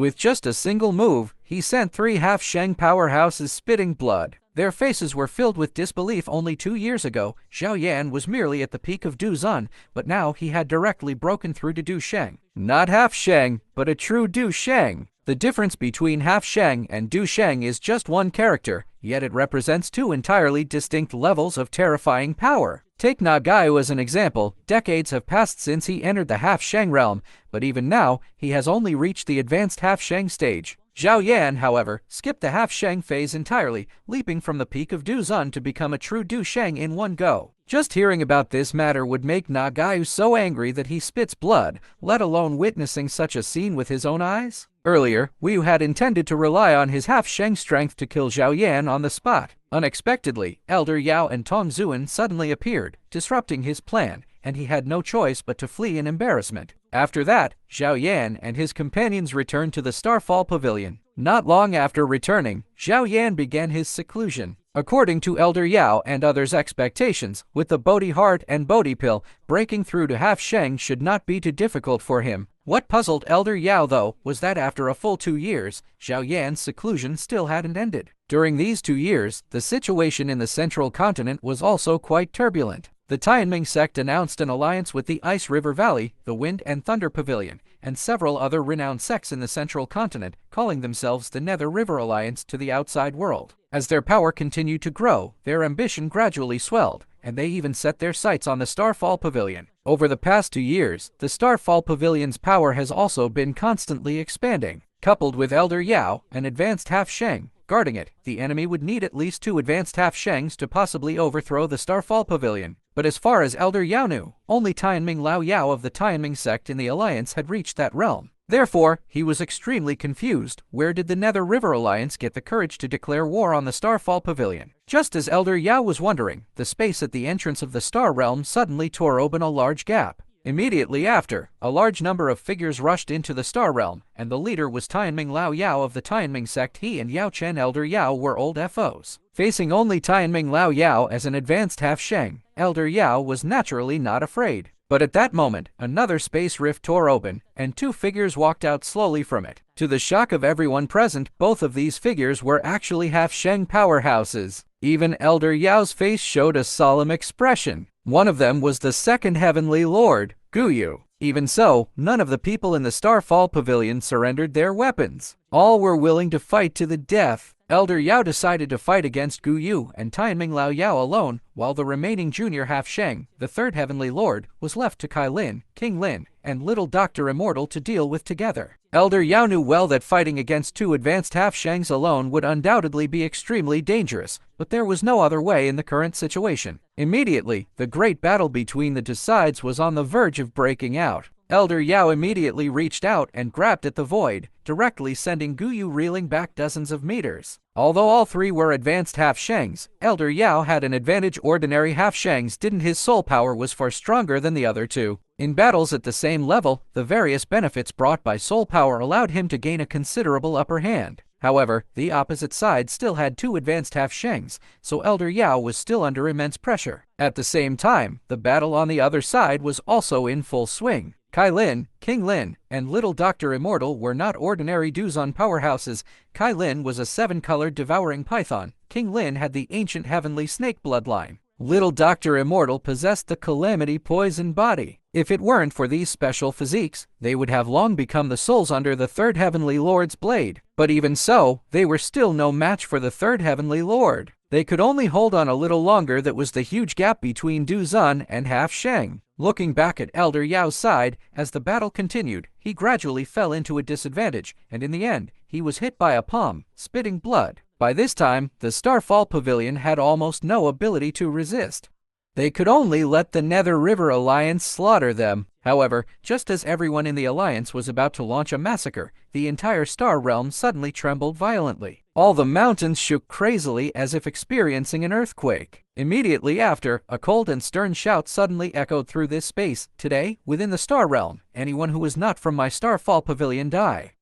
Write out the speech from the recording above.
With just a single move, he sent 3 half-Sheng powerhouses spitting blood. Their faces were filled with disbelief. Only 2 years ago, Xiao Yan was merely at the peak of Dou Zun, but now he had directly broken through to Dou Sheng. Not half-Sheng, but a true Dou Sheng. The difference between half-Sheng and Dou Sheng is just one character, yet it represents 2 entirely distinct levels of terrifying power. Take Na Guyou as an example. Decades have passed since he entered the half-Sheng realm, but even now, he has only reached the advanced half-Sheng stage. Xiao Yan, however, skipped the half-Sheng phase entirely, leaping from the peak of Dou Zun to become a true Dou Sheng in one go. Just hearing about this matter would make Na Guyou so angry that he spits blood, let alone witnessing such a scene with his own eyes. Earlier, Wu had intended to rely on his half-Sheng strength to kill Xiao Yan on the spot. Unexpectedly, Elder Yao and Tong Zuan suddenly appeared, disrupting his plan, and he had no choice but to flee in embarrassment. After that, Xiao Yan and his companions returned to the Star Fall Pavilion. Not long after returning, Xiao Yan began his seclusion. According to Elder Yao and others' expectations, with the Bodhi Heart and Bodhi Pill, breaking through to half-Sheng should not be too difficult for him. What puzzled Elder Yao, though, was that after a full 2 years, Xiao Yan's seclusion still hadn't ended. During these 2 years, the situation in the central continent was also quite turbulent. The Tianming sect announced an alliance with the Ice River Valley, the Wind and Thunder Pavilion, and several other renowned sects in the central continent, calling themselves the Nether River Alliance to the outside world. As their power continued to grow, their ambition gradually swelled, and they even set their sights on the Star Fall Pavilion. Over the past 2 years, the Star Fall Pavilion's power has also been constantly expanding. Coupled with Elder Yao, an advanced half-Sheng, guarding it, the enemy would need at least 2 advanced half-Shengs to possibly overthrow the Star Fall Pavilion. But as far as Elder Yao knew, only Tianming Lao Yao of the Tianming sect in the Alliance had reached that realm. Therefore, he was extremely confused. Where did the Nether River Alliance get the courage to declare war on the Star Fall Pavilion? Just as Elder Yao was wondering, the space at the entrance of the Star Realm suddenly tore open a large gap. Immediately after, a large number of figures rushed into the Star Realm, and the leader was Tianming Lao Yao of the Tianming sect. He and Yao Chen Elder Yao were old FOs. Facing only Tianming Lao Yao as an advanced half-Sheng, Elder Yao was naturally not afraid. But at that moment, another space rift tore open, and 2 figures walked out slowly from it. To the shock of everyone present, both of these figures were actually half-Sheng powerhouses. Even Elder Yao's face showed a solemn expression. One of them was the second heavenly lord, Guyou. Even so, none of the people in the Star Fall Pavilion surrendered their weapons. All were willing to fight to the death. Elder Yao decided to fight against Guyou and Tianming Lao Yao alone, while the remaining junior half-Sheng, the third heavenly lord, was left to Cai Lin, Qing Lin, and Little Doctor Immortal to deal with together. Elder Yao knew well that fighting against 2 advanced half-Shengs alone would undoubtedly be extremely dangerous, but there was no other way in the current situation. Immediately, the great battle between the 2 sides was on the verge of breaking out. Elder Yao immediately reached out and grabbed at the void, directly sending Guyou reeling back dozens of meters. Although all 3 were advanced half-Shengs, Elder Yao had an advantage ordinary half-Shengs didn't. His soul power was far stronger than the other 2. In battles at the same level, the various benefits brought by soul power allowed him to gain a considerable upper hand. However, the opposite side still had 2 advanced half-Shengs, so Elder Yao was still under immense pressure. At the same time, the battle on the other side was also in full swing. Cai Lin, Qing Lin, and Little Doctor Immortal were not ordinary Dou Zun powerhouses. Cai Lin was a 7-colored devouring python. Qing Lin had the ancient heavenly snake bloodline. Little Doctor Immortal possessed the calamity poison body. If it weren't for these special physiques, they would have long become the souls under the third heavenly lord's blade. But even so, they were still no match for the third heavenly lord. They could only hold on a little longer. That was the huge gap between Dou Zun and half-Sheng. Looking back at Elder Yao's side, as the battle continued, he gradually fell into a disadvantage, and in the end, he was hit by a palm, spitting blood. By this time, the Star Fall Pavilion had almost no ability to resist. They could only let the Nether River Alliance slaughter them. However, just as everyone in the Alliance was about to launch a massacre, the entire Star Realm suddenly trembled violently. All the mountains shook crazily as if experiencing an earthquake. Immediately after, a cold and stern shout suddenly echoed through this space. Today, within the Star Realm, anyone who is not from my Star Fall Pavilion die.